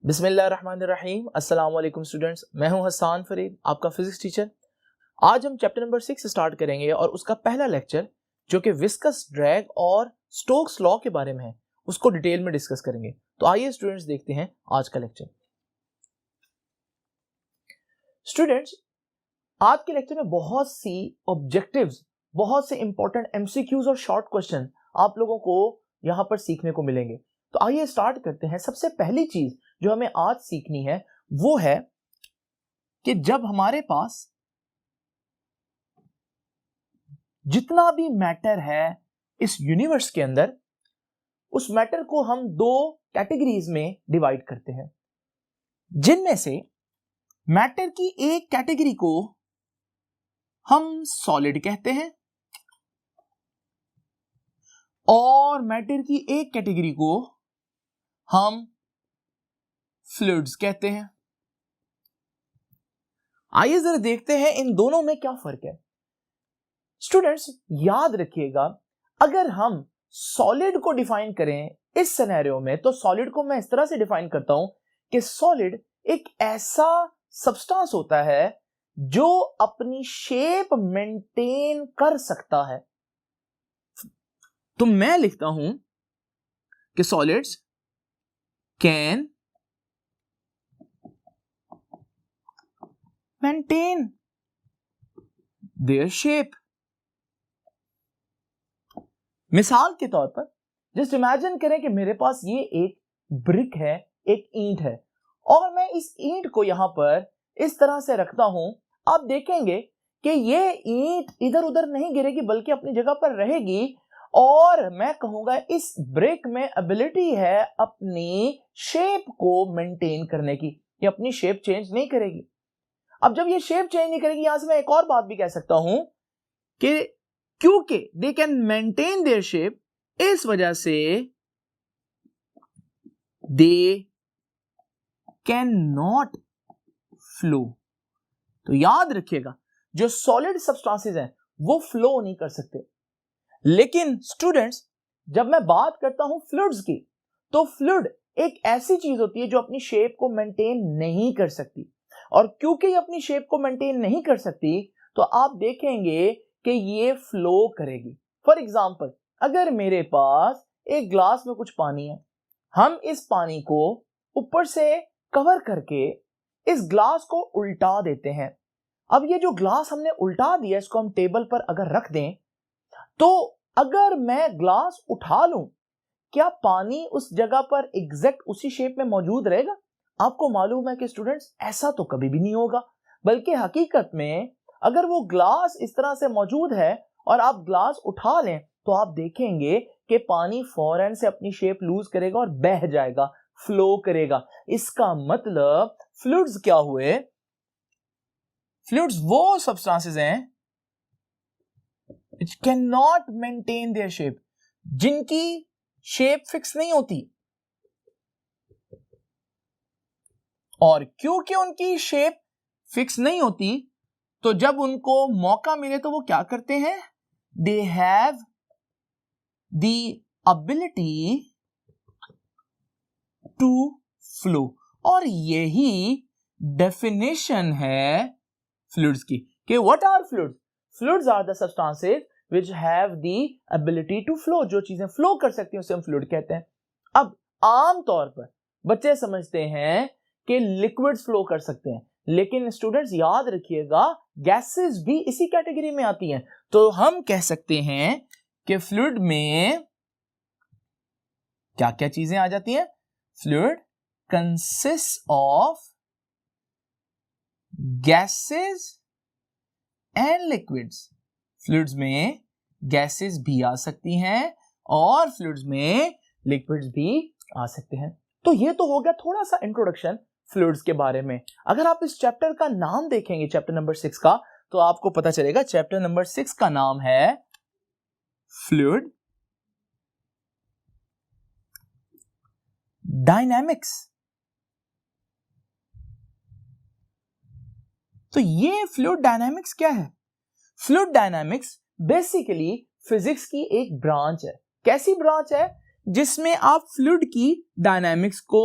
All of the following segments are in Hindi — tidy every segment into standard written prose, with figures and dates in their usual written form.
बिस्मिल्लाहिर्रहमानिर्रहीम। अस्सलाम वालेकुम स्टूडेंट्स, मैं हूं हसन फरीद, आपका फिजिक्स टीचर। आज हम चैप्टर नंबर 6 स्टार्ट करेंगे और उसका पहला लेक्चर जो कि विस्कस ड्रैग और स्टोक्स लॉ के बारे में है उसको डिटेल में डिस्कस करेंगे। तो आइए स्टूडेंट्स देखते हैं आज का लेक्चर। स्टूडेंट्स, आज के लेक्चर में बहुत सी ऑब्जेक्टिव्स, बहुत से इंपॉर्टेंट एमसीक्यूज और शॉर्ट क्वेश्चन आप लोगों को यहां पर सीखने को मिलेंगे। तो आइए स्टार्ट करते हैं। सबसे पहली चीज जो हमें आज सीखनी है वो है कि जब हमारे पास जितना भी मैटर है इस यूनिवर्स के अंदर, उस मैटर को हम दो कैटेगरीज में डिवाइड करते हैं, जिनमें से मैटर की एक कैटेगरी को हम सॉलिड कहते हैं और मैटर की एक कैटेगरी को हम फ्लूइड्स कहते हैं। आइए जरा देखते हैं इन दोनों में क्या फर्क है। स्टूडेंट्स, याद रखिएगा, अगर हम सॉलिड को डिफाइन करें इस सिनेरियो में, तो सॉलिड को मैं इस तरह से डिफाइन करता हूं कि सॉलिड एक ऐसा सब्सटेंस होता है जो अपनी शेप मेंटेन कर सकता है। तो मैं लिखता हूं कि solids can maintain their shape. मिसाल के तौर पर जस्ट इमेजिन करें कि मेरे पास ये एक ब्रिक है, एक ईंट है, और मैं इस ईंट को यहां पर इस तरह से रखता हूं। आप देखेंगे कि ये ईंट इधर उधर नहीं गिरेगी बल्कि अपनी जगह पर रहेगी, और मैं कहूंगा इस ब्रिक में एबिलिटी है अपनी शेप को मेंटेन करने की। ये अपनी शेप चेंज नहीं करेगी। अब जब ये शेप चेंज नहीं करेगी, यहां से मैं एक और बात भी कह सकता हूं कि क्योंकि they can maintain their shape, इस वजह से दे कैन नॉट फ्लो। तो याद रखिएगा, जो सॉलिड सब्सटेंसेस हैं वो फ्लो नहीं कर सकते। लेकिन स्टूडेंट्स, जब मैं बात करता हूं फ्लूइड्स की, तो फ्लूइड एक ऐसी चीज होती है जो अपनी शेप को मेंटेन नहीं कर सकती, और क्योंकि ये अपनी शेप को मेंटेन नहीं कर सकती, तो आप देखेंगे कि ये फ्लो करेगी। फॉर एग्जाम्पल, अगर मेरे पास एक ग्लास में कुछ पानी है, हम इस पानी को ऊपर से कवर करके इस ग्लास को उल्टा देते हैं। अब ये जो ग्लास हमने उल्टा दिया, इसको हम टेबल पर अगर रख दें, तो अगर मैं ग्लास उठा लूं, क्या पानी उस जगह पर एग्जैक्ट उसी शेप में मौजूद रहेगा? आपको मालूम है कि स्टूडेंट्स, ऐसा तो कभी भी नहीं होगा। बल्कि हकीकत में अगर वो ग्लास इस तरह से मौजूद है और आप ग्लास उठा लें, तो आप देखेंगे कि पानी फौरन से अपनी शेप लूज करेगा और बह जाएगा, फ्लो करेगा। इसका मतलब फ्लूइड्स क्या हुए? फ्लूइड्स वो सब्सटेंसेस हैं which cannot maintain their shape, जिनकी शेप फिक्स नहीं होती, और क्योंकि उनकी शेप फिक्स नहीं होती, तो जब उनको मौका मिले तो वो क्या करते हैं? They have the ability to flow. और यही डेफिनेशन है फ्लूइड्स की कि what are fluids? Fluids are the substances which have the ability to flow. जो चीजें फ्लो कर सकती हैं उसे हम फ्लूइड कहते हैं। अब आम तौर पर बच्चे समझते हैं कि लिक्विड्स फ्लो कर सकते हैं, लेकिन स्टूडेंट्स याद रखिएगा, गैसेस भी इसी कैटेगरी में आती हैं। तो हम कह सकते हैं कि फ्लूइड में क्या क्या चीजें आ जाती हैं? Fluid consist of gases and liquids. Fluids में गैसेस भी आ सकती हैं और फ्लूइड्स में लिक्विड्स भी आ सकते हैं। तो ये तो हो गया थोड़ा सा इंट्रोडक्शन फ्लूइड्स के बारे में। अगर आप इस चैप्टर का नाम देखेंगे, चैप्टर नंबर 6 का, तो आपको पता चलेगा चैप्टर नंबर 6 का नाम है फ्लूइड डायनामिक्स। तो ये फ्लूइड डायनामिक्स क्या है? फ्लूइड डायनामिक्स बेसिकली फिजिक्स की एक ब्रांच है। कैसी ब्रांच है? जिसमें आप फ्लूइड की डायनामिक्स को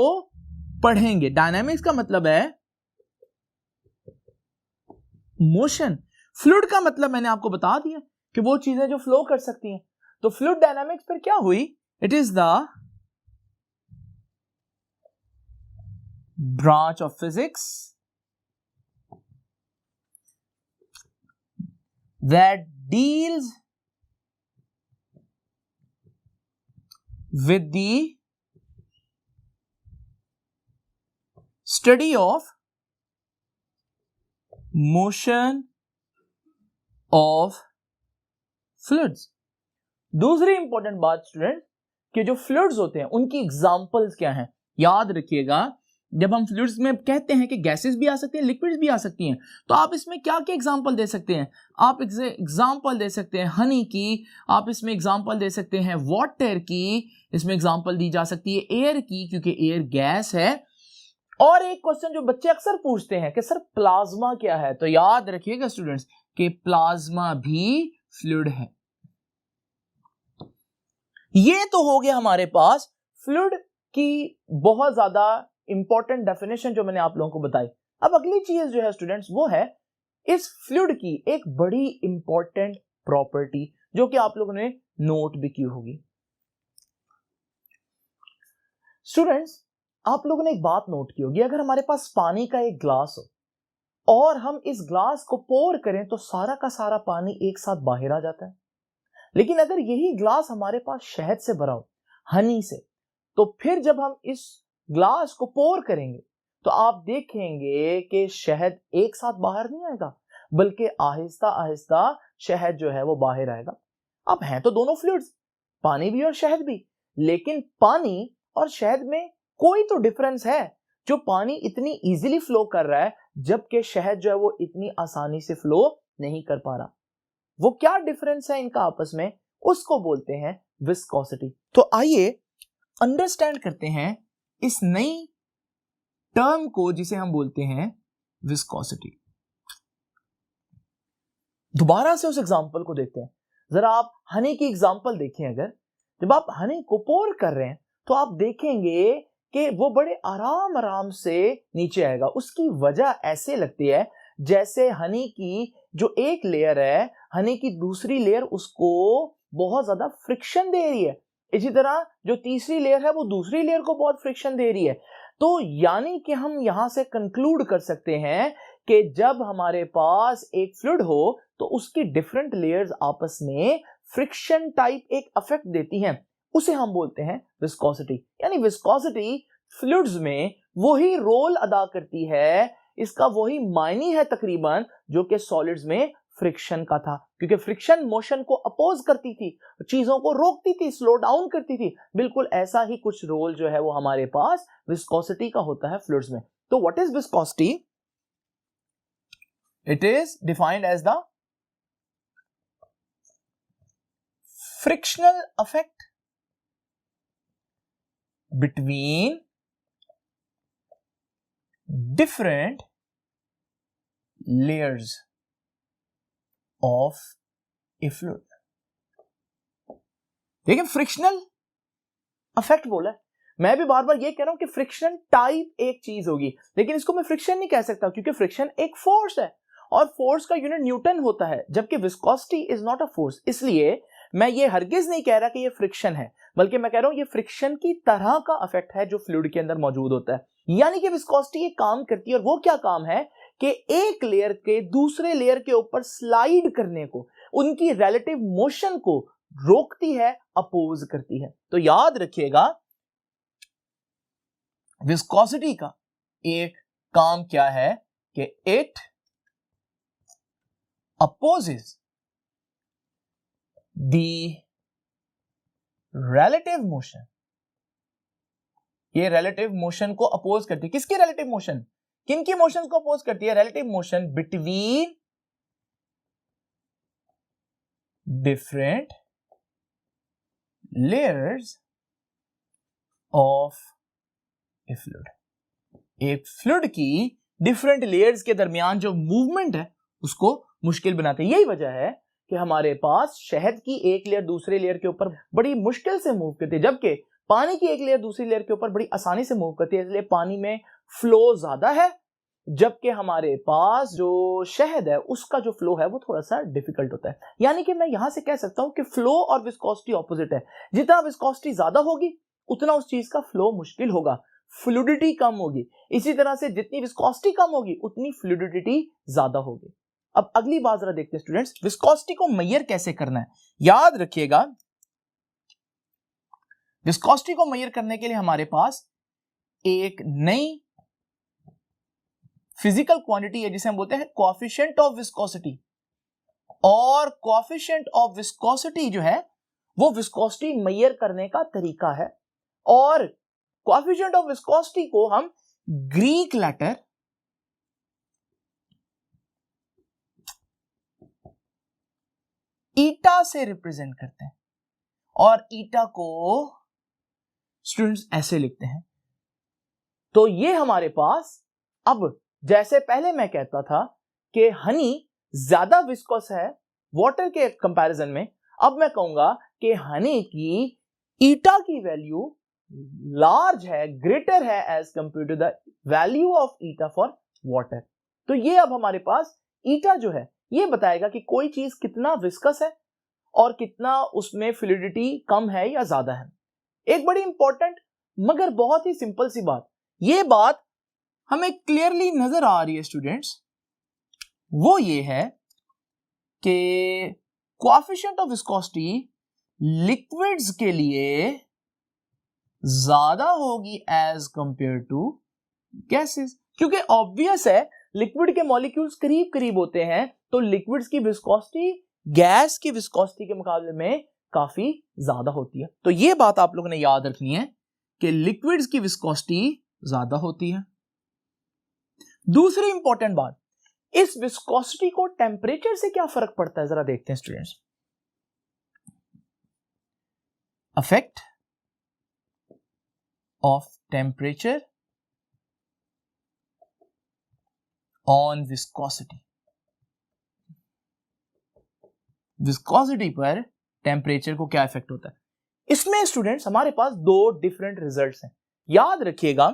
पढ़ेंगे। डायनामिक्स का मतलब है मोशन, फ्लूइड का मतलब मैंने आपको बता दिया कि वो चीजें जो फ्लो कर सकती हैं। तो फ्लूइड डायनामिक्स पर क्या हुई? It is the branch of physics that deals with the study of motion of fluids। दूसरी इंपॉर्टेंट बात स्टूडेंट कि जो फ्लूइड्स होते हैं उनकी एग्जांपल्स क्या हैं। याद रखिएगा, जब हम फ्लूइड्स में कहते हैं कि गैसेस भी आ सकती हैं, लिक्विड्स भी आ सकती हैं, तो आप इसमें क्या क्या एग्जांपल दे सकते हैं? आप एग्जांपल दे सकते हैं हनी की, आप इसमें एग्जांपल दे सकते हैं वाटर की, इसमें एग्जांपल दी जा सकती है एयर की, क्योंकि एयर गैस है। और एक क्वेश्चन जो बच्चे अक्सर पूछते हैं कि सर प्लाज्मा क्या है, तो याद रखिएगा स्टूडेंट्स कि प्लाज्मा भी फ्लूइड है। ये तो हो गया हमारे पास फ्लूइड की बहुत ज्यादा इंपॉर्टेंट डेफिनेशन जो मैंने आप लोगों को बताई। अब अगली चीज जो है स्टूडेंट्स वो है इस फ्लूइड की एक बड़ी इंपॉर्टेंट प्रॉपर्टी जो कि आप लोगों ने नोट भी की होगी। स्टूडेंट्स, आप लोगों ने एक बात नोट की होगी, अगर हमारे पास पानी का एक ग्लास हो और हम इस ग्लास को पोर करें तो सारा का सारा पानी एक साथ बाहर आ जाता है। लेकिन अगर यही ग्लास हमारे पास शहद से भरा हो, हनी से, तो फिर जब हम इस ग्लास को पोर करेंगे तो आप देखेंगे कि शहद एक साथ बाहर नहीं आएगा, बल्कि आहिस्ता आहिस्ता शहद जो है वो बाहर आएगा। अब हैं तो दोनों फ्लूइड्स, पानी भी और शहद भी, लेकिन पानी और शहद में कोई तो डिफरेंस है। जो पानी इतनी इजीली फ्लो कर रहा है जबकि शहद जो है वो इतनी आसानी से फ्लो नहीं कर पा रहा। वो क्या डिफरेंस है इनका आपस में, उसको बोलते हैं विस्कोसिटी। तो आइए अंडरस्टैंड करते हैं इस नई टर्म को जिसे हम बोलते हैं विस्कोसिटी। दोबारा से उस एग्जांपल को देखते हैं। जरा आप हनी की एग्जांपल देखें। अगर जब आप हनी को पोर कर रहे हैं तो आप देखेंगे कि वो बड़े आराम आराम से नीचे आएगा। उसकी वजह ऐसे लगती है जैसे हनी की जो एक लेयर है, हनी की दूसरी लेयर उसको बहुत ज्यादा फ्रिक्शन दे रही है। इसी तरह जो तीसरी लेयर है वो दूसरी लेयर को बहुत फ्रिक्शन दे रही है। तो यानी कि हम यहां से कंक्लूड कर सकते हैं कि जब हमारे पास एक फ्लूइड हो तो उसकी डिफरेंट लेयर्स आपस में फ्रिक्शन टाइप एक इफेक्ट देती हैं, उसे हम बोलते हैं विस्कोसिटी। यानी विस्कोसिटी फ्लूइड्स में वही रोल अदा करती है, इसका वही मायने है तकरीबन जो कि सॉलिड्स में फ्रिक्शन का था, क्योंकि फ्रिक्शन मोशन को अपोज करती थी, चीजों को रोकती थी, स्लो डाउन करती थी। बिल्कुल ऐसा ही कुछ रोल जो है वो हमारे पास विस्कोसिटी का होता है फ्लूइड्स में। तो what is viscosity? It is defined as the frictional effect between different layers of a fluid। देखिए फ्रिक्शनल इफेक्ट बोला है, मैं भी बार बार ये कह रहा हूं कि फ्रिक्शन टाइप एक चीज होगी, लेकिन इसको मैं फ्रिक्शन नहीं कह सकता क्योंकि फ्रिक्शन एक फोर्स है और फोर्स का यूनिट न्यूटन होता है, जबकि viscosity is not a force. इसलिए मैं ये हरगिज नहीं कह रहा कि ये फ्रिक्शन है, बल्कि मैं कह रहा हूं ये फ्रिक्शन की तरह का इफेक्ट है जो फ्लूइड के अंदर मौजूद होता है। यानी कि विस्कोसिटी एक काम करती है, और वो क्या काम है कि एक लेयर के दूसरे लेयर के ऊपर स्लाइड करने को, उनकी रिलेटिव मोशन को रोकती है, अपोज करती है। तो याद रखिएगा विस्कोसिटी का एक काम क्या है कि it opposes the relative motion. ये रिलेटिव मोशन को अपोज करती है। किसकी रिलेटिव मोशन? किनकी मोशन को अपोज करती है? Relative motion between different layers of A fluid. एक फ्लूइड की डिफरेंट लेयर्स के दरमियान जो मूवमेंट है उसको मुश्किल बनाते हैं। यही वजह है कि हमारे पास शहद की एक लेयर दूसरे लेयर के ऊपर बड़ी मुश्किल से मूव करती है, जबकि पानी की एक लेयर दूसरी लेयर के ऊपर बड़ी आसानी से मूव करती है, इसलिए पानी में फ्लो ज्यादा है, जबकि हमारे पास जो शहद है उसका जो फ्लो है वो थोड़ा सा डिफिकल्ट होता है। यानी कि मैं यहां से कह सकता हूं कि फ्लो और विस्कोसिटी ऑपोजिट है। जितना विस्कोसिटी ज्यादा होगी उतना उस चीज का फ्लो मुश्किल होगा, फ्लूइडिटी कम होगी। इसी तरह से जितनी विस्कोसिटी कम होगी उतनी फ्लूइडिटी ज्यादा होगी। अब अगली बात जरा देखते हैं स्टूडेंट्स, विस्कोसिटी को मेजर कैसे करना है। याद रखिएगा, विस्कोसिटी को मेजर करने के लिए हमारे पास एक नई फिजिकल क्वांटिटी है जिसे हम बोलते हैं कोएफिशिएंट ऑफ विस्कोसिटी। और कोएफिशिएंट ऑफ विस्कोसिटी जो है वो विस्कोसिटी मेजर करने का तरीका है। और कोएफिशिएंट ऑफ विस्कोसिटी को हम ग्रीक लेटर ईटा से रिप्रेजेंट करते हैं, और ईटा को स्टूडेंट्स ऐसे लिखते हैं। तो ये हमारे पास, अब जैसे पहले मैं कहता था कि हनी ज्यादा विस्कोस है वाटर के कंपैरिजन में, अब मैं कहूंगा कि हनी की ईटा की वैल्यू लार्ज है, ग्रेटर है as compare to the value of eta for water. तो ये अब हमारे पास ईटा जो है ये बताएगा कि कोई चीज कितना विस्कस है और कितना उसमें फ्लूइडिटी कम है या ज्यादा है। एक बड़ी इंपॉर्टेंट मगर बहुत ही सिंपल सी बात, ये बात हमें क्लियरली नजर आ रही है स्टूडेंट्स, वो ये है कि कोएफिशिएंट ऑफ विस्कोसिटी लिक्विड्स के लिए ज्यादा होगी एज कंपेयर टू गैसेस, क्योंकि ऑब्वियस है लिक्विड के मॉलिक्यूल्स करीब करीब होते हैं, तो लिक्विड्स की विस्कोसिटी गैस की विस्कोसिटी के मुकाबले में काफी ज्यादा होती है। तो ये बात आप लोगों ने याद रखनी है कि लिक्विड्स की विस्कोसिटी ज्यादा होती है। दूसरी इंपॉर्टेंट बात, इस विस्कोसिटी को टेम्परेचर से क्या फर्क पड़ता है जरा देखते हैं students. Affect of temperature on viscosity. Viscosity पर टेम्परेचर को क्या इफेक्ट होता है। इसमें स्टूडेंट्स हमारे पास दो डिफरेंट रिजल्ट्स हैं, याद रखिएगा।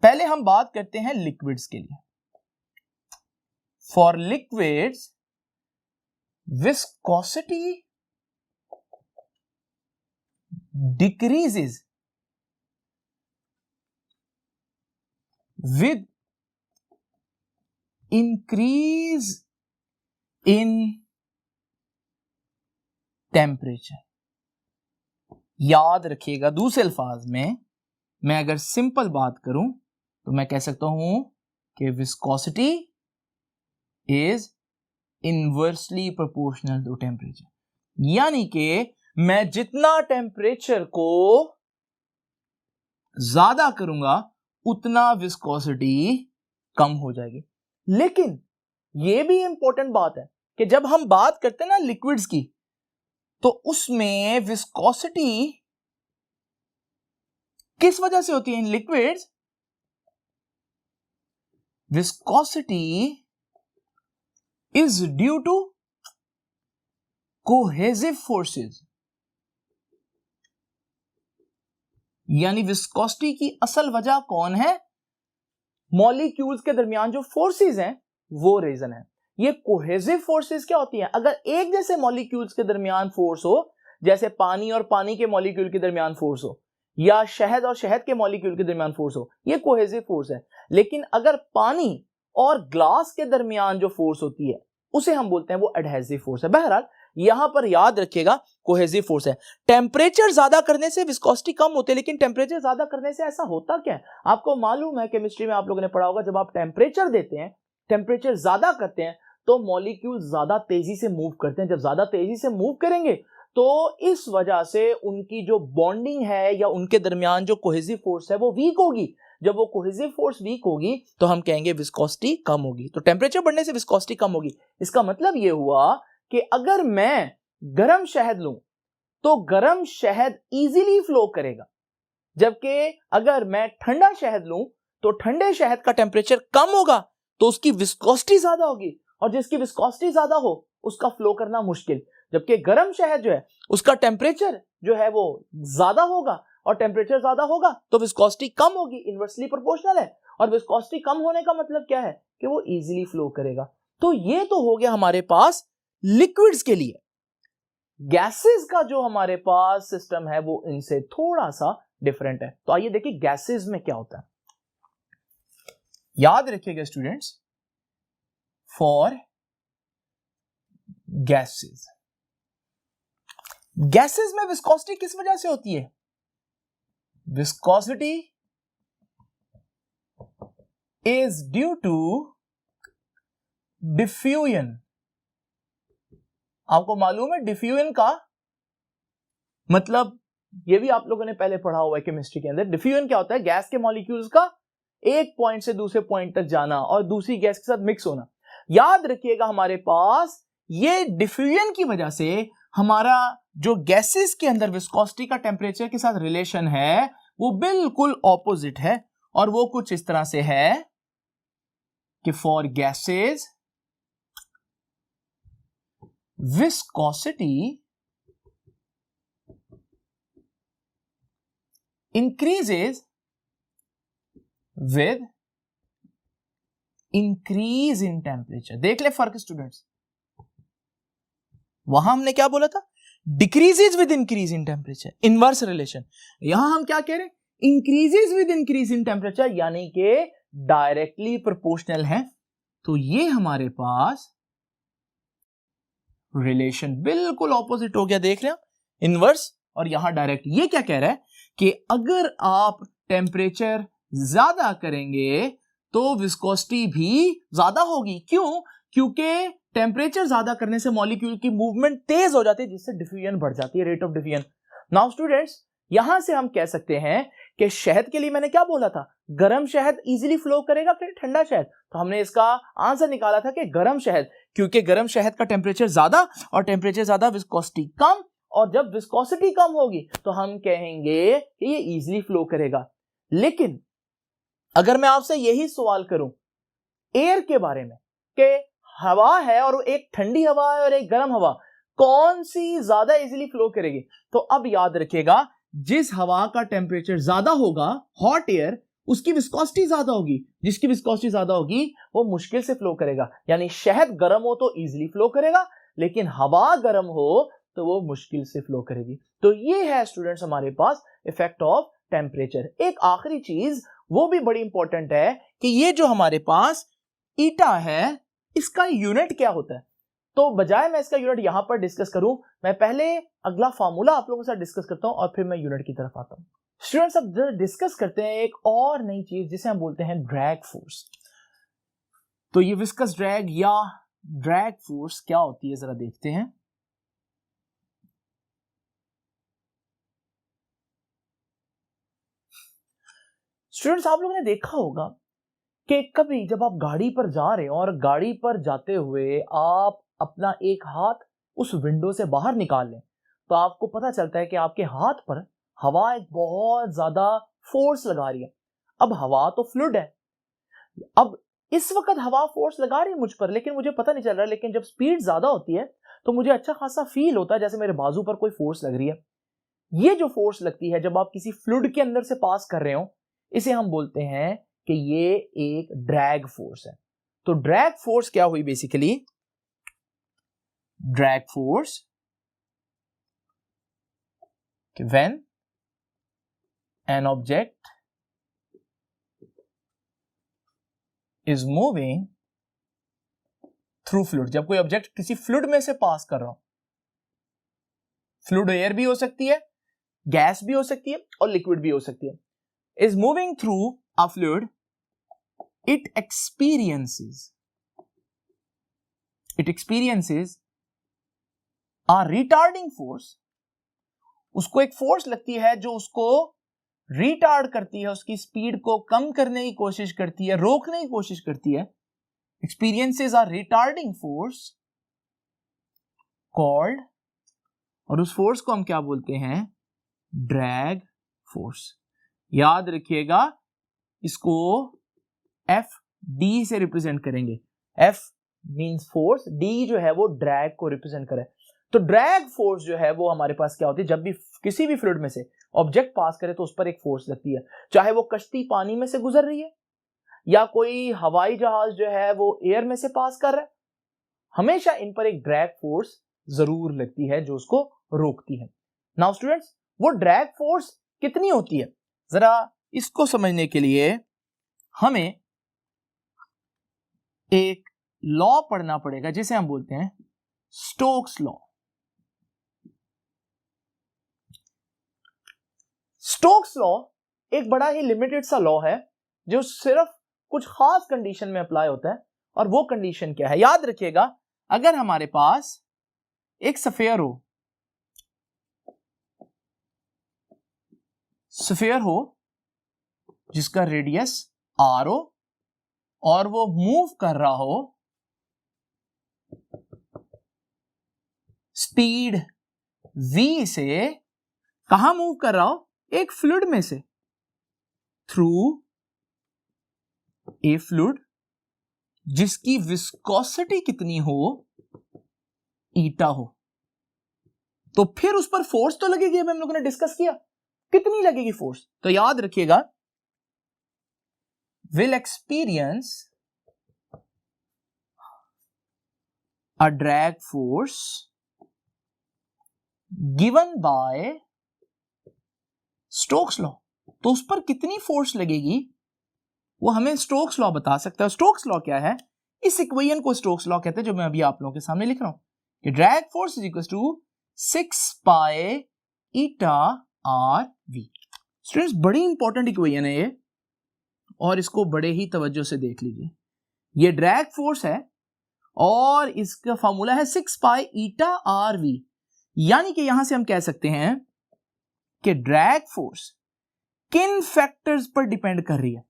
पहले हम बात करते हैं लिक्विड्स के लिए। For liquids viscosity decreases with increase in temperature। याद रखिएगा, दूसरे अल्फाज में मैं अगर सिंपल बात करूं तो मैं कह सकता हूं कि viscosity is inversely proportional to temperature, यानी कि मैं जितना टेम्परेचर को ज्यादा करूंगा उतना विस्कोसिटी कम हो जाएगी। लेकिन यह भी इंपॉर्टेंट बात है कि जब हम बात करते हैं ना लिक्विड्स की, तो उसमें विस्कोसिटी किस वजह से होती है। In liquids viscosity is due to cohesive forces, यानी विस्कोसिटी की असल वजह कौन है, मॉलिक्यूल्स के दरमियान जो फोर्सेस हैं वो रीजन है। ये कोहेसिव फोर्सेस क्या होती हैं, अगर एक जैसे मॉलिक्यूल्स के दरमियान फोर्स हो, जैसे पानी और पानी के मॉलिक्यूल के दरमियान फोर्स हो, या शहद और शहद के मॉलिक्यूल के दरमियान फोर्स हो, ये कोहेसिव फोर्स है। लेकिन अगर पानी और ग्लास के दरमियान जो फोर्स होती है उसे हम बोलते हैं वो एडहेसिव फोर्स है। बहरहाल यहां पर याद रखिएगा कोहेसिव फोर्स है। टेम्परेचर ज्यादा करने से विस्कोसिटी कम होती है, लेकिन टेम्परेचर ज्यादा करने से ऐसा होता क्या है, आपको मालूम है, केमिस्ट्री में आप लोगों ने पढ़ा होगा, जब आप टेम्परेचर देते हैं, टेम्परेचर ज्यादा करते हैं तो मॉलिक्यूल ज्यादा तेजी से मूव करते हैं। जब ज्यादा तेजी से मूव करेंगे तो इस वजह से उनकी जो बॉन्डिंग है या उनके दरमियान जो कोहेसिव फोर्स है वो वीक होगी। जब वो कोहेसिव फोर्स वीक होगी तो हम कहेंगे विस्कोसिटी कम होगी। तो टेम्परेचर बढ़ने से विस्कोसिटी कम होगी। इसका मतलब ये हुआ कि अगर मैं गरम शहद लूं तो गरम शहद इजीली फ्लो करेगा, जबकि अगर मैं ठंडा शहद लूं तो ठंडे शहद का टेम्परेचर कम होगा तो उसकी विस्कोसिटी ज्यादा होगी, और जिसकी विस्कोसिटी ज्यादा हो उसका फ्लो करना मुश्किल। जबकि गर्म शहद जो है उसका टेम्परेचर जो है वो ज्यादा होगा, और टेम्परेचर ज्यादा होगा तो विस्कोसिटी कम होगी, इनवर्सली प्रोपोर्शनल है। और विस्कोसिटी कम होने का मतलब क्या है कि वो इजीली फ्लो करेगा। तो ये तो हो गया हमारे पास लिक्विड्स के लिए। गैसेस का जो हमारे पास सिस्टम है वो इनसे थोड़ा सा डिफरेंट है। तो आइए देखिए गैसेस में क्या होता है। याद रखिएगा स्टूडेंट्स, फॉर गैसेस, गैसेस में विस्कोसिटी किस वजह से होती है? Viscosity is due to diffusion. आपको मालूम है डिफ्यूजन का मतलब, ये भी आप लोगों ने पहले पढ़ा हुआ है केमिस्ट्री के अंदर। डिफ्यूजन क्या होता है? गैस के मॉलिक्यूल्स का एक पॉइंट से दूसरे पॉइंट तक जाना और दूसरी गैस के साथ मिक्स होना। याद रखिएगा हमारे पास ये डिफ्यूजन की वजह से हमारा जो गैसेस के अंदर विस्कोसिटी का टेम्परेचर के साथ रिलेशन है वो बिल्कुल ऑपोजिट है, और वो कुछ इस तरह से है कि for gases viscosity increases with increase in temperature। देख ले फर्क स्टूडेंट्स, वहां हमने क्या बोला था? Decreases with increase in temperature, inverse relation. यहां हम क्या कह रहे हैं? Increases with increase in temperature, यानी कि डायरेक्टली प्रोपोर्शनल है। तो ये हमारे पास रिलेशन बिल्कुल ऑपोजिट हो गया। देख रहे हैं, इनवर्स और यहां डायरेक्ट। ये क्या कह रहा है कि अगर आप टेम्परेचर ज्यादा करेंगे तो विस्कोसिटी भी ज्यादा होगी। क्यों? क्योंकि टेम्परेचर ज्यादा करने से मॉलिक्यूल की मूवमेंट तेज हो जाती है, जिससे डिफ्यूजन बढ़ जाती है, rate of diffusion. Now students, यहां से हम कह सकते हैं कि शहद के लिए मैंने क्या बोला था? गर्म शहद इजीली फ्लो करेगा, फिर ठंडा शहद। तो हमने इसका आंसर निकाला था कि गर्म शहद, क्योंकि गर्म शहद का टेम्परेचर ज्यादा और टेम्परेचर ज्यादा विस्कोसिटी कम, और जब विस्कोसिटी कम होगी तो हम कहेंगे कि ये इजीली फ्लो करेगा। लेकिन अगर मैं आपसे यही सवाल करूं एयर के बारे में कि हवा है और एक ठंडी हवा है और एक गर्म हवा, कौन सी ज्यादा इजीली फ्लो करेगी? तो अब याद रखिएगा, जिस हवा का टेम्परेचर ज्यादा होगा, हॉट एयर, उसकी विस्कोसिटी ज्यादा होगी। जिसकी विस्कोसिटी ज्यादा होगी वो मुश्किल से फ्लो करेगा। यानी शहद गर्म हो तो इजीली फ्लो करेगा, लेकिन हवा गर्म हो तो वो मुश्किल से फ्लो करेगी। तो ये है स्टूडेंट्स हमारे पास इफेक्ट ऑफ टेम्परेचर। एक आखिरी चीज वो भी बड़ी इंपॉर्टेंट है कि ये जो हमारे पास ईटा है, इसका यूनिट क्या होता है? तो बजाय मैं इसका यूनिट यहां पर डिस्कस करूं, मैं पहले अगला फार्मूला आप लोगों के साथ डिस्कस करता हूं और फिर मैं यूनिट की तरफ आता हूं। स्टूडेंट्स, अब डिस्कस करते हैं एक और नई चीज जिसे हम बोलते हैं ड्रैग फोर्स। तो ये विस्कस ड्रैग या ड्रैग फोर्स क्या होती है जरा देखते हैं। स्टूडेंट्स, आप लोगों ने देखा होगा कि कभी जब आप गाड़ी पर जा रहे हो और गाड़ी पर जाते हुए आप अपना एक हाथ उस विंडो से बाहर निकाल लें, तो आपको पता चलता है कि आपके हाथ पर हवा एक बहुत ज्यादा फोर्स लगा रही है। अब हवा तो फ्लूइड है, अब इस वक्त हवा फोर्स लगा रही है मुझ पर, लेकिन मुझे पता नहीं चल रहा। लेकिन जब स्पीड ज्यादा होती है तो मुझे अच्छा खासा फील होता है जैसे मेरे बाजू पर कोई फोर्स लग रही है। ये जो फोर्स लगती है जब आप किसी फ्लूइड के अंदर से पास कर रहे हो, इसे हम बोलते हैं कि ये एक ड्रैग फोर्स है। तो ड्रैग फोर्स क्या हुई basically? Drag force when an object is moving through fluid, जब कोई ऑब्जेक्ट किसी फ्लूइड में से पास कर रहा हो, फ्लूइड एयर भी हो सकती है, गैस भी हो सकती है और लिक्विड भी हो सकती है, is moving through a fluid, it experiences a retarding force। उसको एक फोर्स लगती है जो उसको रिटार्ड करती है, उसकी स्पीड को कम करने की कोशिश करती है, रोकने की कोशिश करती है। experiences a retarding force called, और उस फोर्स को हम क्या बोलते हैं? Drag force. याद रखिएगा, इसको एफ डी से रिप्रेजेंट करेंगे। एफ मींस फोर्स, डी जो है वो ड्रैग को रिप्रेजेंट करे। तो ड्रैग फोर्स जो है वो हमारे पास क्या होती है, जब भी किसी भी फ्लूइड में से ऑब्जेक्ट पास करे तो उस पर एक फोर्स लगती है, चाहे वो कश्ती पानी में से गुजर रही है या कोई हवाई जहाज जो है वो एयर में से पास कर रहा है, हमेशा इन पर एक ड्रैग फोर्स जरूर लगती है जो उसको रोकती है। नाउ स्टूडेंट्स, वो ड्रैग फोर्स कितनी होती है, जरा इसको समझने के लिए हमें एक लॉ पढ़ना पड़ेगा जिसे हम बोलते हैं स्टोक्स लॉ। स्टोक्स लॉ एक बड़ा ही लिमिटेड सा लॉ है जो सिर्फ कुछ खास कंडीशन में अप्लाई होता है, और वो कंडीशन क्या है, याद रखिएगा, अगर हमारे पास एक स्फीयर हो जिसका रेडियस r हो और वो मूव कर रहा हो स्पीड v से, कहां मूव कर रहा हो, एक फ्लूइड में से थ्रू ए फ्लूइड जिसकी विस्कोसिटी कितनी हो, ईटा हो, तो फिर उस पर फोर्स तो लगेगी। अब हम लोगों ने डिस्कस किया कितनी लगेगी फोर्स, तो याद रखिएगा, will experience a drag force given by Stokes law. तो उस पर कितनी फोर्स लगेगी वो हमें स्टोक्स लॉ बता सकता है। स्टोक्स लॉ क्या है, इस इक्वेशन को स्टोक्स लॉ कहते हैं जो मैं अभी आप लोगों के सामने लिख रहा हूं कि drag force is equal to 6 pi eta r v. Students, बड़ी इंपॉर्टेंट इक्वेशन है ये, और इसको बड़े ही तवज्जो से देख लीजिए। ये ड्रैग फोर्स है और इसका फॉर्मूला है 6 पाई ईटा आर वी, यानी कि यहां से हम कह सकते हैं कि ड्रैग फोर्स किन फैक्टर्स पर डिपेंड कर रही है।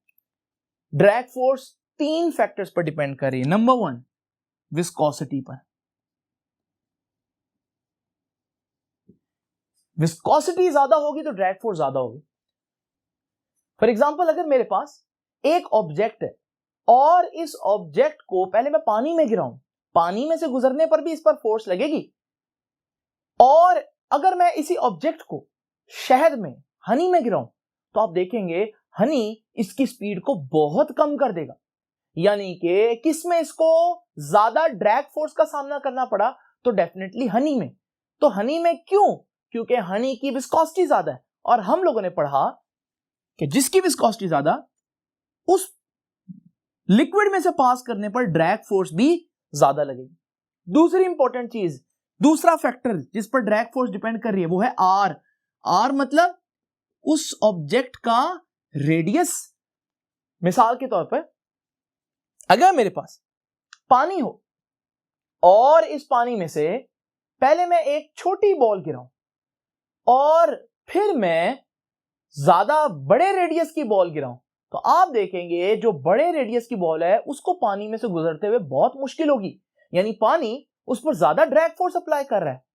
ड्रैग फोर्स 3 फैक्टर्स पर डिपेंड कर रही है। नंबर 1, विस्कोसिटी पर। विस्कोसिटी ज्यादा होगी तो ड्रैग फोर्स ज्यादा होगी। फॉर एग्जाम्पल, अगर मेरे पास एक ऑब्जेक्ट है और इस ऑब्जेक्ट को पहले मैं पानी में गिराऊं, पानी में से गुजरने पर भी इस पर फोर्स लगेगी, और अगर मैं इसी ऑब्जेक्ट को शहद में, हनी में गिराऊं, तो आप देखेंगे हनी इसकी स्पीड को बहुत कम कर देगा। यानी कि किसमें इसको ज्यादा ड्रैग फोर्स का सामना करना पड़ा, तो डेफिनेटली हनी में। तो हनी में क्यों, क्योंकि हनी की विस्कोसिटी ज्यादा है, और हम लोगों ने पढ़ा कि जिसकी विस्कोसिटी ज्यादा, उस लिक्विड में से पास करने पर ड्रैग फोर्स भी ज्यादा लगेगी। दूसरी इंपॉर्टेंट चीज, दूसरा फैक्टर जिस पर ड्रैग फोर्स डिपेंड कर रही है वो है आर। आर मतलब उस ऑब्जेक्ट का रेडियस। मिसाल के तौर पर, अगर मेरे पास पानी हो और इस पानी में से पहले मैं एक छोटी बॉल गिराऊं और फिर मैं ज्यादा बड़े रेडियस की बॉल गिराऊं, तो आप देखेंगे जो बड़े रेडियस की बॉल है उसको पानी में से गुजरते हुए बहुत मुश्किल होगी, यानी पानी उस पर ज्यादा ड्रैग फोर्स अप्लाई कर रहा है।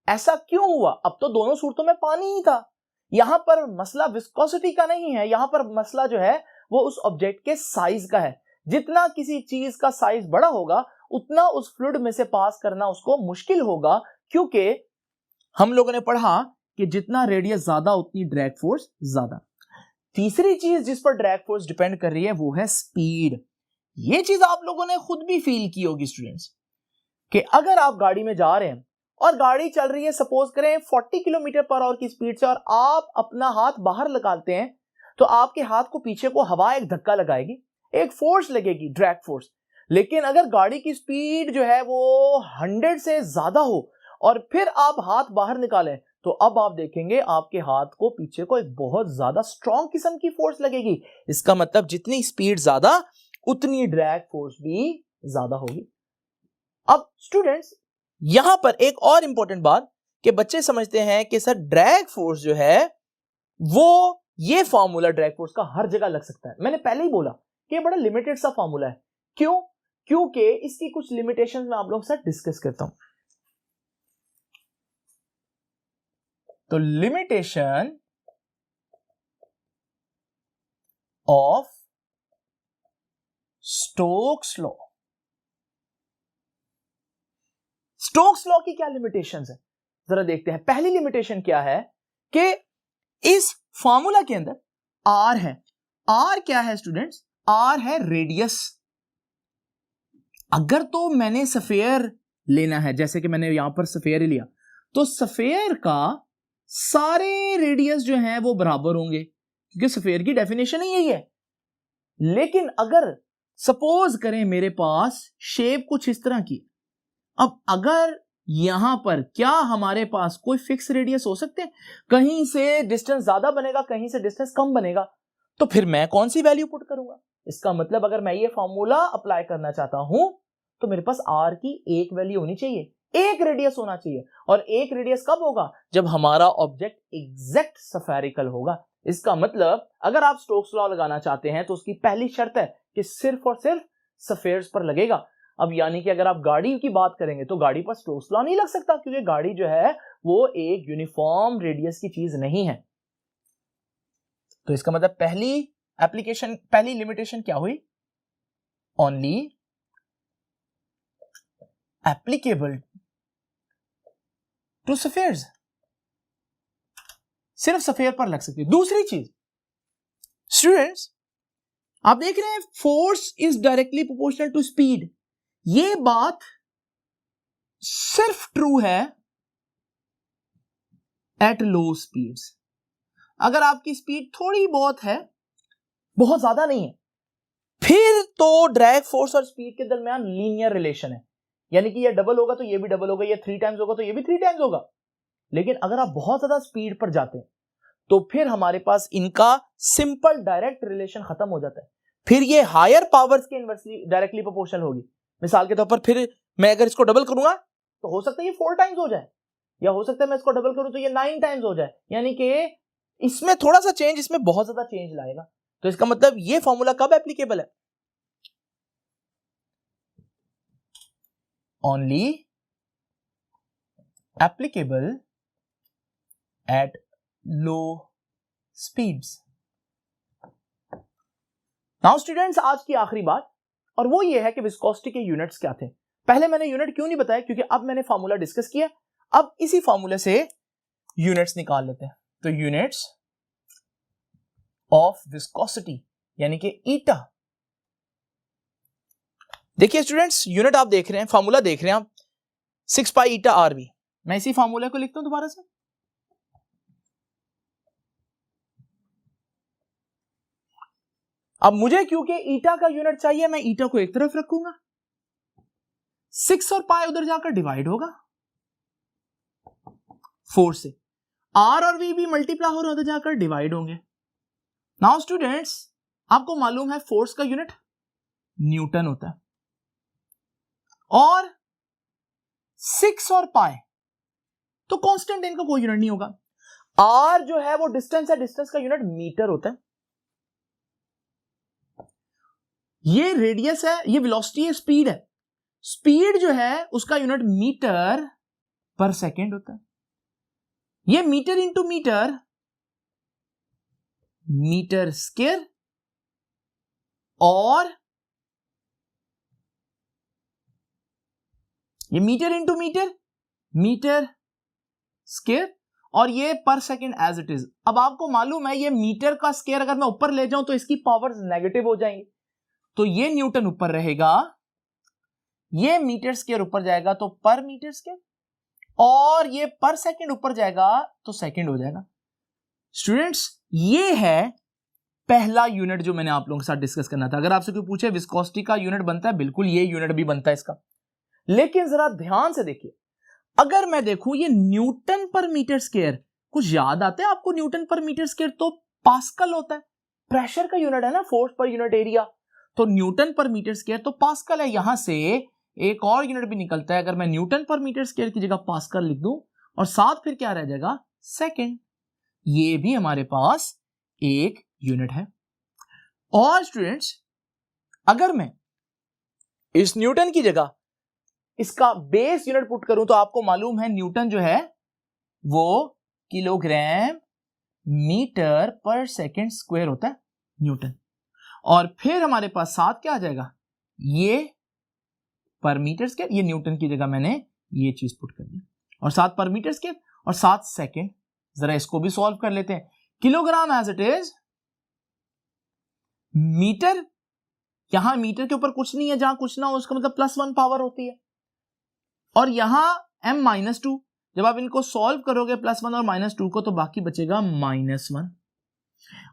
ऐसा क्यों हुआ? अब तो दोनों सूरतों में पानी ही था। यहां पर मसला विस्कोसिटी का नहीं है, यहां पर मसला जो है वो उस ऑब्जेक्ट के साइज का है। जितना किसी चीज का साइज बड़ा होगा उतना उस फ्लूइड में से पास करना उसको मुश्किल होगा, क्योंकि हम लोगों ने पढ़ा कि जितना रेडियस ज्यादा उतनी ड्रैग फोर्स ज्यादा। तीसरी चीज जिस पर ड्रैग फोर्स डिपेंड कर रही है वो है स्पीड। ये चीज आप लोगों ने खुद भी फील की होगी स्टूडेंट्स, कि अगर आप गाड़ी में जा रहे हैं और गाड़ी चल रही है, सपोज करें 40 किलोमीटर पर आवर की स्पीड से, और आप अपना हाथ बाहर लगाते हैं, तो आपके हाथ को पीछे को हवा एक धक्का लगाएगी, एक फोर्स लगेगी, ड्रैग फोर्स। लेकिन अगर गाड़ी की स्पीड जो है वो 100 से ज्यादा हो और फिर आप हाथ बाहर निकालें, तो अब आप देखेंगे आपके हाथ को पीछे को एक बहुत ज्यादा स्ट्रॉन्ग किस्म की फोर्स लगेगी। इसका मतलब जितनी स्पीड ज्यादा उतनी ड्रैग फोर्स भी ज्यादा होगी। अब स्टूडेंट्स, यहां पर एक और इंपॉर्टेंट बात कि बच्चे समझते हैं कि सर ड्रैग फोर्स जो है वो, ये फॉर्मूला ड्रैग फोर्स का हर जगह लग सकता है। मैंने पहले ही बोला कि ये बड़ा लिमिटेड सा फॉर्मूला है। क्यों? क्योंकि इसकी कुछ लिमिटेशंस मैं आप लोगों के साथ डिस्कस करता हूं। तो limitation of Stokes law. Stokes law की क्या लिमिटेशंस है जरा देखते हैं। पहली लिमिटेशन क्या है कि इस फॉर्मूला के अंदर आर है। आर क्या है स्टूडेंट्स? आर है रेडियस। अगर तो मैंने सफेयर लेना है, जैसे कि मैंने यहां पर सफेयर लिया, तो सफेयर का सारे रेडियस जो हैं वो बराबर होंगे, क्योंकि सफेयर की डेफिनेशन ही यही है। लेकिन अगर सपोज करें मेरे पास शेप कुछ इस तरह की, अब अगर यहां पर क्या हमारे पास कोई फिक्स रेडियस हो सकते हैं? कहीं से डिस्टेंस ज्यादा बनेगा, कहीं से डिस्टेंस कम बनेगा, तो फिर मैं कौन सी वैल्यू पुट करूंगा? इसका मतलब अगर मैं ये फॉर्मूला अप्लाई करना चाहता हूं तो मेरे पास आर की एक वैल्यू होनी चाहिए, एक रेडियस होना चाहिए। और एक रेडियस कब होगा? जब हमारा ऑब्जेक्ट एग्जैक्ट स्फेरिकल होगा। इसका मतलब अगर आप स्टोक्स लॉ लगाना चाहते हैं तो उसकी पहली शर्त है कि सिर्फ और सिर्फ सफेयर्स पर लगेगा। अब यानी कि अगर आप गाड़ी की बात करेंगे तो गाड़ी पर स्टोक्स लॉ नहीं लग सकता, क्योंकि गाड़ी जो है वो एक यूनिफॉर्म रेडियस की चीज नहीं है। तो इसका मतलब पहली लिमिटेशन क्या हुई? ओनली एप्लीकेबल टू सफेयर्स, सिर्फ सफेयर पर लग सकती है। दूसरी चीज स्टूडेंट्स, आप देख रहे हैं force is directly proportional to speed. ये बात सिर्फ ट्रू है एट लो स्पीड्स। अगर आपकी स्पीड थोड़ी बहुत है, बहुत ज्यादा नहीं है, फिर तो ड्रैग फोर्स और स्पीड के दरमियान लीनियर रिलेशन है, यानी कि ये डबल होगा तो ये भी डबल होगा, ये 3 टाइम्स होगा तो ये भी 3 टाइम्स होगा। लेकिन अगर आप बहुत ज्यादा स्पीड पर जाते हैं तो फिर हमारे पास इनका सिंपल डायरेक्ट रिलेशन खत्म हो जाता है। फिर ये हायर पावर्स के इनवर्सली डायरेक्टली प्रोपोर्शनल होगी। मिसाल के तौर पर फिर मैं अगर इसको डबल करूंगा तो हो सकता है ये 4 टाइम्स हो जाए, या हो सकता है मैं इसको डबल करूं तो ये 9 टाइम्स हो जाए, यानी कि इसमें थोड़ा सा चेंज, इसमें बहुत ज्यादा चेंज लाएगा। तो इसका मतलब ये फॉर्मूला कब एप्लीकेबल है? Only applicable at low speeds. Now students, आज की आखिरी बात, और वो ये है कि विस्कोसिटी के यूनिट्स क्या थे। पहले मैंने यूनिट क्यों नहीं बताया? क्योंकि अब मैंने फार्मूला डिस्कस किया, अब इसी फार्मूले से यूनिट्स निकाल लेते हैं। तो यूनिट्स ऑफ विस्कोसिटी यानी कि ईटा। देखिए स्टूडेंट्स, यूनिट आप देख रहे हैं, फार्मूला देख रहे हैं आप, 6 पाई ईटा आरवी। मैं इसी फार्मूले को लिखता हूं दोबारा से। अब मुझे क्योंकि ईटा का यूनिट चाहिए, मैं ईटा को एक तरफ रखूंगा, 6 और पाई उधर जाकर डिवाइड होगा 4 से, आर और वी भी मल्टीप्लाई हो रहे उधर जाकर डिवाइड होंगे। नाउ स्टूडेंट्स, आपको मालूम है फोर्स का यूनिट न्यूटन होता है, और 6 और पाई तो कांस्टेंट, इनका कोई यूनिट नहीं होगा। आर जो है वो डिस्टेंस है, डिस्टेंस का यूनिट मीटर होता है। ये रेडियस है, ये वेलोसिटी है, स्पीड है। स्पीड जो है उसका यूनिट मीटर पर सेकेंड होता है। ये metre into metre, metre square, और ये metre into metre, metre square, और ये पर सेकेंड एज इट इज। अब आपको मालूम है ये मीटर का स्क्वायर अगर मैं ऊपर ले जाऊं तो इसकी पावर्स नेगेटिव हो जाएंगी, तो ये न्यूटन ऊपर रहेगा, ये मीटर स्क्वायर ऊपर जाएगा तो पर मीटर स्क्वायर, और ये पर सेकंड ऊपर जाएगा तो सेकंड हो जाएगा। स्टूडेंट्स, ये है पहला यूनिट जो मैंने आप लोगों के साथ डिस्कस करना था। अगर आपसे कोई पूछे विस्कोसिटी का यूनिट बनता है, बिल्कुल ये यूनिट भी बनता है इसका। लेकिन जरा ध्यान से देखिए, अगर मैं देखूं ये न्यूटन पर मीटर स्क्वायर, कुछ याद आता है आपको? न्यूटन पर मीटर स्क्वायर तो पास्कल होता है, प्रेशर का यूनिट है ना, फोर्स पर यूनिट एरिया। तो न्यूटन पर मीटर स्क्वायर तो पास्कल है। यहां से एक और यूनिट भी निकलता है, अगर मैं न्यूटन पर मीटर स्क्वायर की जगह पास्कल लिख दूं, और साथ फिर क्या रह जाएगा? सेकंड। ये भी हमारे पास एक यूनिट है। और स्टूडेंट्स, अगर मैं इस न्यूटन की जगह इसका बेस यूनिट पुट करूं तो आपको मालूम है न्यूटन जो है वो किलोग्राम मीटर पर सेकंड स्क्वायर होता है, न्यूटन। और फिर हमारे पास साथ क्या आ जाएगा? ये पर मीटर स्क्वायर, ये न्यूटन की जगह मैंने ये चीज पुट कर दी, और साथ पर मीटर स्क्वायर और 7 सेकेंड। जरा इसको भी सॉल्व कर लेते हैं। Kilogram as it is, metre, यहां मीटर के ऊपर कुछ नहीं है, जहां कुछ ना हो उसका मतलब +1 पावर होती है, और यहां m-2, जब आप इनको सॉल्व करोगे +1 और -2 को, तो बाकी बचेगा -1।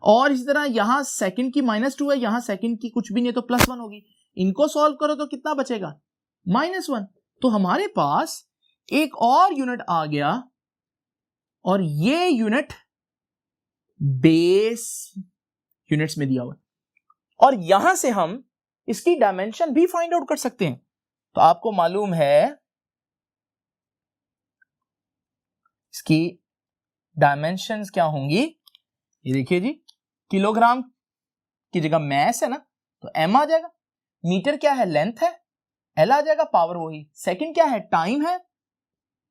और इसी तरह यहां सेकंड की -2 है, यहां सेकंड की कुछ भी नहीं है तो +1 होगी, इनको सॉल्व करो तो कितना बचेगा, -1। तो हमारे पास एक और यूनिट आ गया, और ये यूनिट बेस यूनिट्स में दिया हुआ है, और यहां से हम इसकी डायमेंशन भी फाइंड आउट कर सकते हैं। तो आपको मालूम है इसकी डायमेंशंस क्या होंगी, ये देखिए जी, किलोग्राम की जगह मैस है ना, तो m आ जाएगा, मीटर क्या है, लेंथ है, l आ जाएगा, पावर वही, सेकंड क्या है, टाइम है,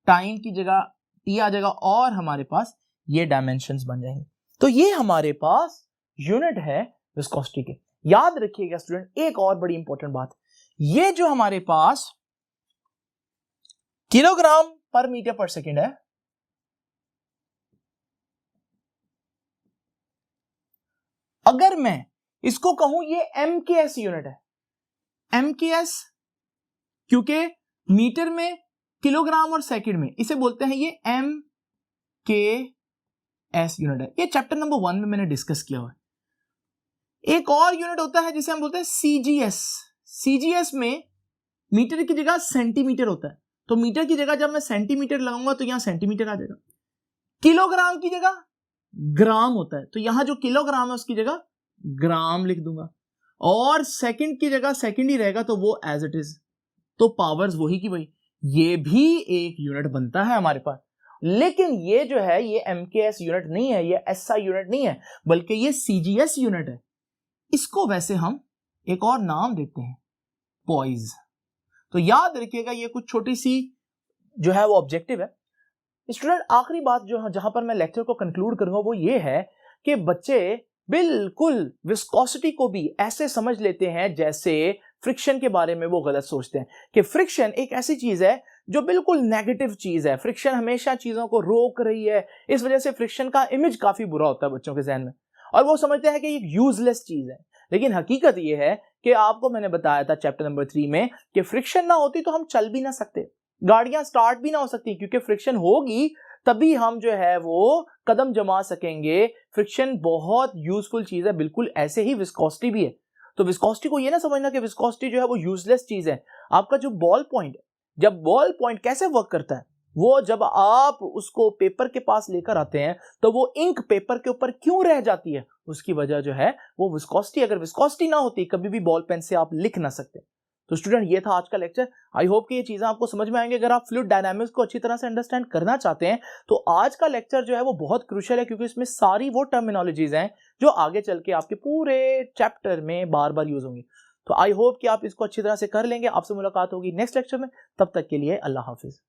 टाइम की जगह t आ जाएगा, और हमारे पास ये डायमेंशंस बन जाएंगे। तो ये हमारे पास यूनिट है विस्कोसिटी के। याद रखिएगा स्टूडेंट, एक और बड़ी इंपॉर्टेंट बात, ये जो हमारे पास किलोग्राम पर मीटर पर सेकेंड है, अगर मैं इसको कहूं ये MKS यूनिट है, MKS क्योंकि मीटर में, किलोग्राम और सेकंड में, इसे बोलते हैं ये MKS यूनिट है। ये चैप्टर नंबर 1 में मैंने डिस्कस किया हुआ है। एक और यूनिट होता है जिसे हम बोलते हैं CGS। CGS में मीटर की जगह सेंटीमीटर होता है, तो मीटर की जगह जब मैं सेंटीमीटर लगाऊंगा तो यहां सेंटीमीटर आ जाएगा। किलोग्राम की जगह ग्राम होता है, तो यहां जो किलोग्राम है उसकी जगह ग्राम लिख दूंगा, और सेकंड की जगह सेकंड ही रहेगा, तो वो एज इट इज, तो पावर्स वही की वही। ये भी एक यूनिट बनता है हमारे पास, लेकिन ये जो है ये MKS यूनिट नहीं है, ये SI यूनिट नहीं है, बल्कि ये CGS यूनिट है। इसको वैसे हम एक और नाम देते हैं, पॉइज। तो याद रखिएगा, ये कुछ छोटी सी जो है वो ऑब्जेक्टिव है। स्टूडेंट, आखिरी बात जो जहां पर मैं लेक्चर को कंक्लूड करूंगा वो ये है कि बच्चे बिल्कुल विस्कोसिटी को भी ऐसे समझ लेते हैं जैसे फ्रिक्शन के बारे में वो गलत सोचते हैं कि फ्रिक्शन एक ऐसी चीज है जो बिल्कुल नेगेटिव चीज है, फ्रिक्शन हमेशा चीजों को रोक रही है, इस वजह से फ्रिक्शन का इमेज काफी बुरा होता है बच्चों के जहन में, और वो समझते हैं कि ये यूजलेस चीज है। लेकिन हकीकत ये है कि आपको मैंने बताया था चैप्टर नंबर 3 में कि फ्रिक्शन ना होती तो हम चल भी ना सकते, गाड़ियां स्टार्ट भी ना हो सकती, क्योंकि फ्रिक्शन होगी तभी हम जो है वो कदम जमा सकेंगे। फ्रिक्शन बहुत यूजफुल चीज है, बिल्कुल ऐसे ही विस्कोसिटी भी है। तो विस्कोसिटी को ये ना समझना कि विस्कोसिटी जो है वो यूजलेस चीज है। आपका जो बॉल पॉइंट, जब बॉल पॉइंट कैसे वर्क करता है, वो जब आप उसको पेपर के पास लेकर आते हैं तो वो इंक पेपर के ऊपर क्यों रह जाती है, उसकी वजह जो है वो विस्कोसिटी। अगर विस्कोसिटी ना होती कभी भी बॉल पेन से आप लिख ना सकते। तो स्टूडेंट, ये था आज का लेक्चर। आई होप कि ये चीजें आपको समझ में आएंगे। अगर आप फ्लूइड डायनामिक्स को अच्छी तरह से अंडरस्टैंड करना चाहते हैं तो आज का लेक्चर जो है वो बहुत क्रूशियल है, क्योंकि इसमें सारी वो टर्मिनोलॉजीज हैं जो आगे चल के आपके पूरे चैप्टर में बार बार यूज होंगी। तो आई होप कि आप इसको अच्छी तरह से कर लेंगे। आपसे मुलाकात होगी नेक्स्ट लेक्चर में, तब तक के लिए अल्लाह हाफिज।